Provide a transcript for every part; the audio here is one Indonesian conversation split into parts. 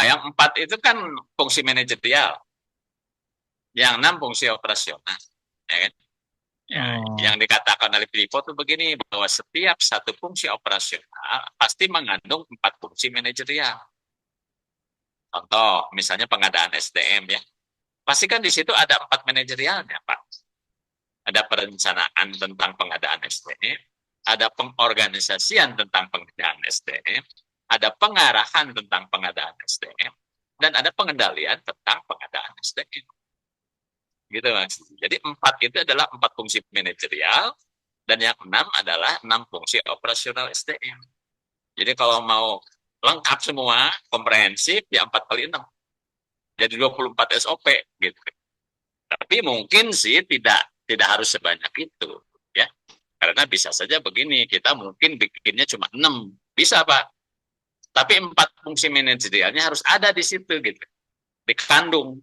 yang 4 itu kan fungsi manajerial, yang 6 fungsi operasional, ya kan? Ya, Oh, yang dikatakan oleh Filippo itu begini, bahwa setiap satu fungsi operasional pasti mengandung 4 fungsi manajerial. Contoh, misalnya pengadaan SDM ya. Pasti kan di situ ada 4 manajerialnya, Pak. Ada perencanaan tentang pengadaan SDM, ada pengorganisasian tentang pengadaan SDM, ada pengarahan tentang pengadaan SDM, dan ada pengendalian tentang pengadaan SDM. Gitu Mas. Jadi 4 itu adalah 4 fungsi manajerial, dan yang 6 adalah 6 fungsi operasional SDM. Jadi kalau mau lengkap semua, komprehensif, ya 4 kali 6. Jadi 24 SOP gitu. Tapi mungkin sih tidak harus sebanyak itu, ya. Karena bisa saja begini, kita mungkin bikinnya cuma 6. Bisa, Pak. Tapi 4 fungsi manajerialnya harus ada di situ gitu. Dikandung.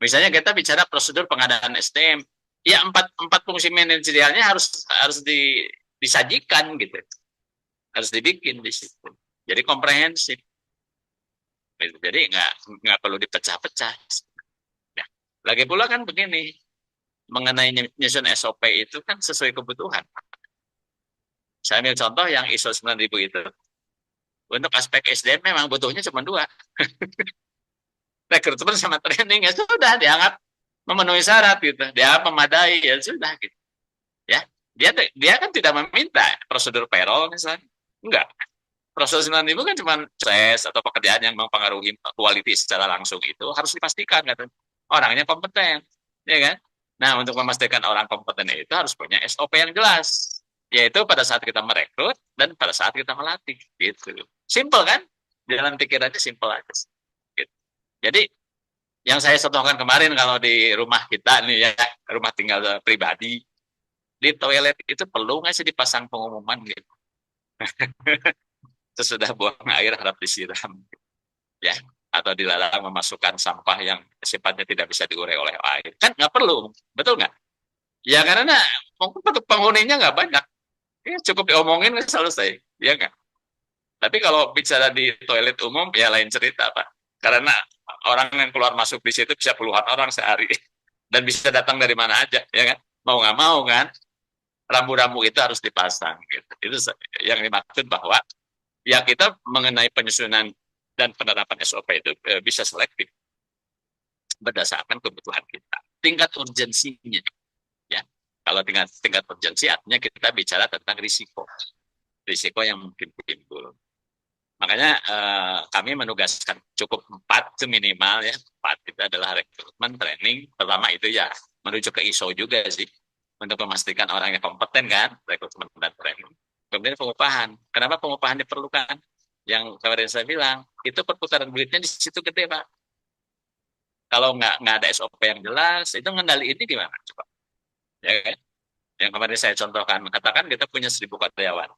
Misalnya kita bicara prosedur pengadaan SDM, ya empat fungsi manajerialnya harus disajikan gitu, harus dibikin di situ. Jadi komprehensif. Gitu. Jadi nggak perlu dipecah-pecah. Ya. Lagi pula kan begini, mengenai nyusun SOP itu kan sesuai kebutuhan. Saya ambil contoh yang ISO 9000 itu. Untuk aspek SDM memang butuhnya cuma dua, rekrutmen sama training, ya sudah dianggap memenuhi syarat gitu, dia memadai, ya sudah gitu, ya. Dia kan tidak meminta prosedur payroll misalnya, enggak. Prosedur 9000 kan cuma proses atau pekerjaan yang mempengaruhi kualitas secara langsung itu harus dipastikan kan orangnya kompeten, ya kan. Nah, untuk memastikan orang kompeten itu harus punya SOP yang jelas, yaitu pada saat kita merekrut dan pada saat kita melatih gitu. Simple kan, jalan pikirannya simple aja gitu. Jadi yang saya contohkan kemarin, kalau di rumah kita nih ya, rumah tinggal pribadi, di toilet itu perlu nggak sih dipasang pengumuman gitu, sesudah buang air harap disiram, ya, atau dilarang memasukkan sampah yang sifatnya tidak bisa diurai oleh air, kan nggak perlu, betul nggak? Ya karena mungkin penghuninya nggak banyak, ya, cukup diomongin kan selesai, ya nggak? Tapi kalau bicara di toilet umum ya lain cerita, Pak, karena orang yang keluar masuk di situ bisa puluhan orang sehari dan bisa datang dari mana aja, ya kan? Mau nggak mau kan, rambu-rambu itu harus dipasang gitu. Itu yang dimaksud bahwa ya kita mengenai penyusunan dan penerapan SOP itu bisa selektif berdasarkan kebutuhan kita. Tingkat urgensinya, ya. Kalau tingkat urgensi artinya kita bicara tentang risiko yang mungkin timbul. Makanya kami menugaskan cukup 4 itu minimal ya. 4 itu adalah rekrutmen, training. Pertama itu ya menuju ke ISO juga sih, untuk memastikan orangnya kompeten kan, rekrutmen dan training. Kemudian pengupahan. Kenapa pengupahan diperlukan? Yang kemarin saya bilang, itu perputaran duitnya di situ gede, Pak. Kalau nggak ada SOP yang jelas, itu ngendali ini gimana? Coba. Ya kan? Yang kemarin saya contohkan, katakan kita punya 1.000 karyawan.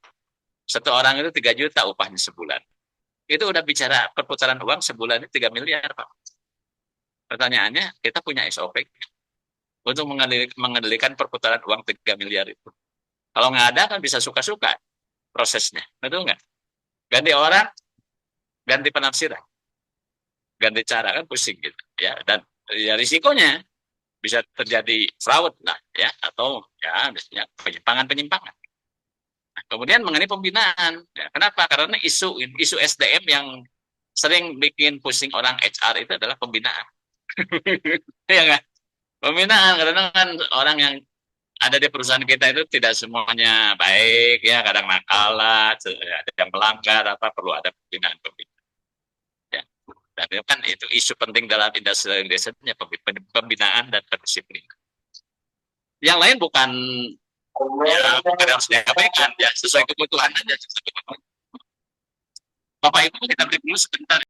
Satu orang itu 3 juta upahnya sebulan. Itu udah bicara perputaran uang sebulan ini 3 miliar, Pak. Pertanyaannya, kita punya SOP untuk mengendalikan perputaran uang 3 miliar itu. Kalau nggak ada kan bisa suka-suka prosesnya, betul nggak? Ganti orang, ganti penafsiran, ganti cara, kan pusing gitu, ya. Dan ya risikonya bisa terjadi fraud lah, ya, atau ya misalnya penyimpangan-penyimpangan. Nah, kemudian mengenai pembinaan, ya, kenapa? Karena isu SDM yang sering bikin pusing orang HR itu adalah pembinaan. Ya kan? Pembinaan, karena kan orang yang ada di perusahaan kita itu tidak semuanya baik, ya, kadang nakal lah, ada yang melanggar, apa perlu ada pembinaan. Ya. Dan itu kan itu isu penting dalam industrialisasinya, pembinaan dan pendisiplinan. Yang lain bukan, ya, bukan harus diabaikan, ya, sesuai kebutuhan aja. Bapak Ibu kita break dulu sebentar.